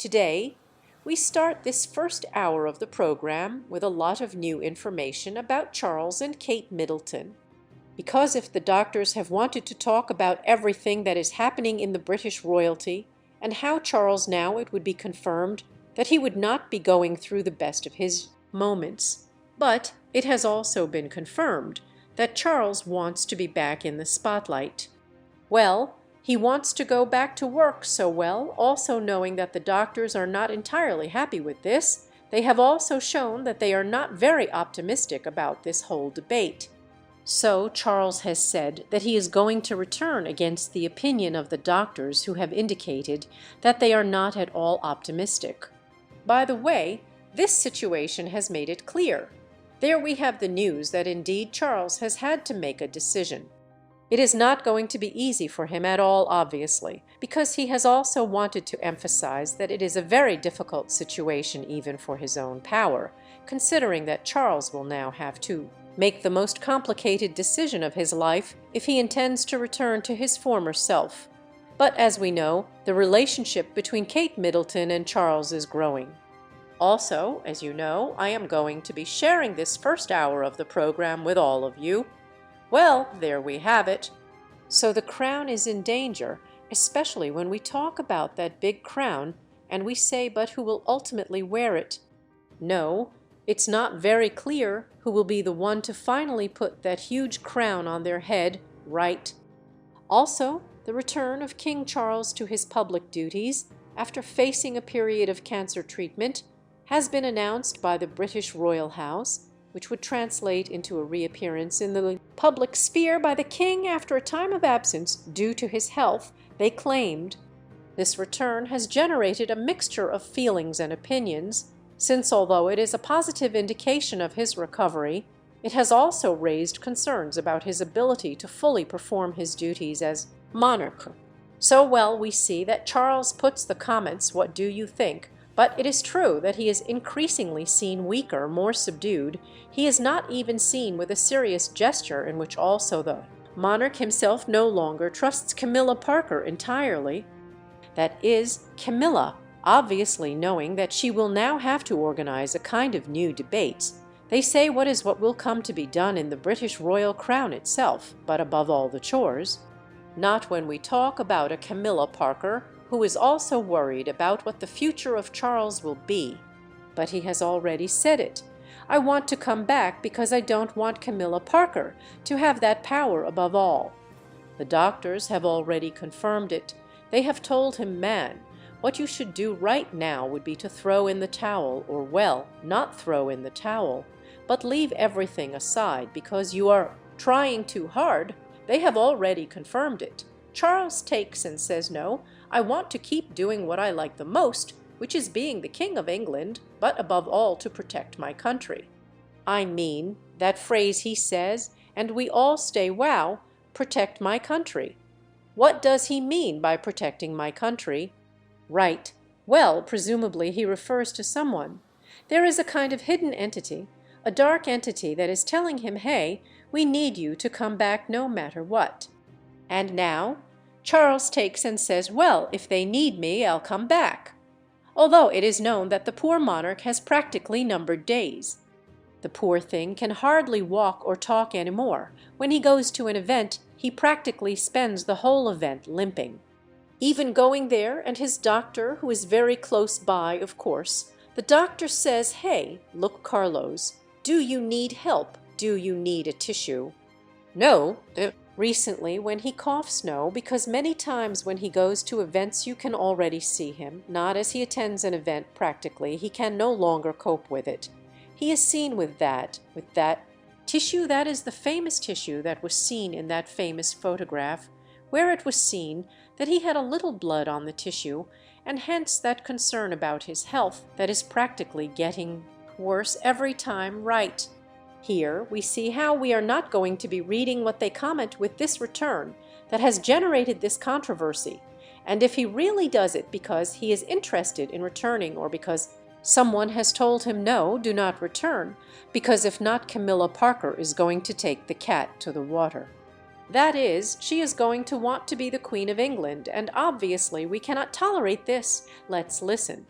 Today, we start this first hour of the program with a lot of new information about Charles and Kate Middleton. Because if the doctors have wanted to talk about everything that is happening in the British royalty, and how Charles now it would be confirmed that he would not be going through the best of his moments, but it has also been confirmed that Charles wants to be back in the spotlight. Well, he wants to go back to work so well, also knowing that the doctors are not entirely happy with this. They have also shown that they are not very optimistic about this whole debate. So Charles has said that he is going to return against the opinion of the doctors who have indicated that they are not at all optimistic. By the way, this situation has made it clear. There we have the news that indeed Charles has had to make a decision. It is not going to be easy for him at all, obviously, because he has also wanted to emphasize that it is a very difficult situation even for his own power, considering that Charles will now have to make the most complicated decision of his life if he intends to return to his former self. But as we know, the relationship between Kate Middleton and Charles is growing. Also, as you know, I am going to be sharing this first hour of the program with all of you. Well, there we have it. So the crown is in danger, especially when we talk about that big crown and we say, but who will ultimately wear it? No, it's not very clear who will be the one to finally put that huge crown on their head, right? Also, the return of King Charles to his public duties after facing a period of cancer treatment has been announced by the British Royal House, which would translate into a reappearance in the public sphere by the king after a time of absence due to his health, they claimed. This return has generated a mixture of feelings and opinions, since although it is a positive indication of his recovery, it has also raised concerns about his ability to fully perform his duties as monarch. So well we see that Charles puts the comments, "What do you think?" But it is true that he is increasingly seen weaker, more subdued. He is not even seen with a serious gesture in which also the monarch himself no longer trusts Camilla Parker entirely. That is, Camilla, obviously knowing that she will now have to organize a kind of new debates. They say what will come to be done in the British royal crown itself, but above all the chores. Not when we talk about a Camilla Parker, who is also worried about what the future of Charles will be. But he has already said it. I want to come back because I don't want Camilla Parker to have that power above all. The doctors have already confirmed it. They have told him, man, what you should do right now would be to throw in the towel, or well, not throw in the towel, but leave everything aside because you are trying too hard. They have already confirmed it. Charles takes and says, no, I want to keep doing what I like the most, which is being the King of England, but above all to protect my country. I mean, that phrase he says, and we all stay, wow, protect my country. What does he mean by protecting my country? Right. Well, presumably he refers to someone. There is a kind of hidden entity, a dark entity that is telling him, hey, we need you to come back no matter what. And now Charles takes and says, well, if they need me, I'll come back. Although it is known that the poor monarch has practically numbered days. The poor thing can hardly walk or talk anymore. When he goes to an event, he practically spends the whole event limping. Even going there, and his doctor, who is very close by, of course, the doctor says, hey, look, Carlos, do you need help? Do you need a tissue? No. Recently, when he coughs, no, because many times when he goes to events you can already see him, not as he attends an event practically, he can no longer cope with it. He is seen with that tissue. That is the famous tissue that was seen in that famous photograph, where it was seen that he had a little blood on the tissue, and hence that concern about his health that is practically getting worse every time, right? Here we see how we are not going to be reading what they comment with this return that has generated this controversy, and if he really does it because he is interested in returning or because someone has told him no, do not return, because if not, Camilla Parker is going to take the cat to the water. That is, she is going to want to be the Queen of England, and obviously we cannot tolerate this. Let's listen.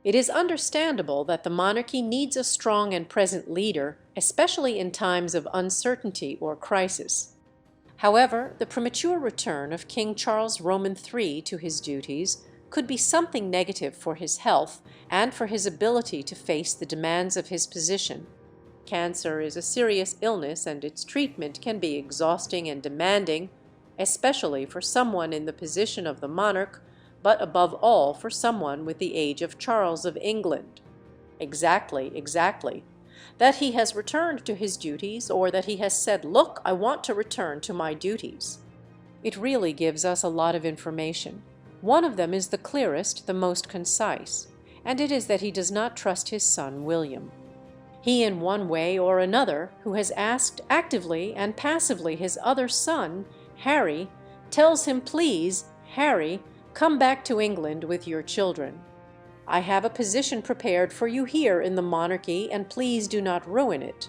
It is understandable that the monarchy needs a strong and present leader, especially in times of uncertainty or crisis. However, the premature return of King Charles Roman III to his duties could be something negative for his health and for his ability to face the demands of his position. Cancer is a serious illness, and its treatment can be exhausting and demanding, especially for someone in the position of the monarch, but above all for someone with the age of Charles of England. Exactly, exactly. That he has returned to his duties, or that he has said, "Look, I want to return to my duties." It really gives us a lot of information. One of them is the clearest, the most concise, and it is that he does not trust his son William. He, in one way or another, who has asked actively and passively his other son, Harry, tells him, "Please, Harry, come back to England with your children. I have a position prepared for you here in the monarchy, and please do not ruin it."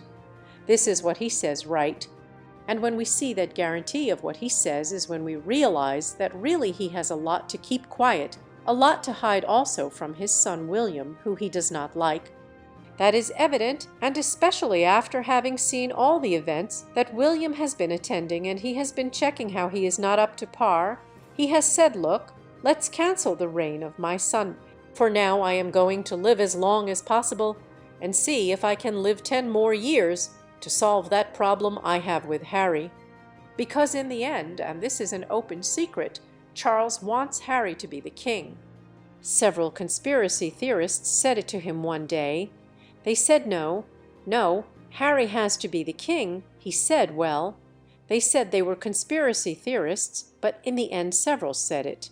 This is what he says right, and when we see that guarantee of what he says is when we realize that really he has a lot to keep quiet, a lot to hide also from his son William, who he does not like. That is evident, and especially after having seen all the events that William has been attending, and he has been checking how he is not up to par. He has said, "Look, let's cancel the reign of my son, for now I am going to live as long as possible, and see if I can live 10 more years to solve that problem I have with Harry." Because in the end, and this is an open secret, Charles wants Harry to be the king. Several conspiracy theorists said it to him one day. They said, "No, no, Harry has to be the king." He said, "Well." They said they were conspiracy theorists, but in the end several said it.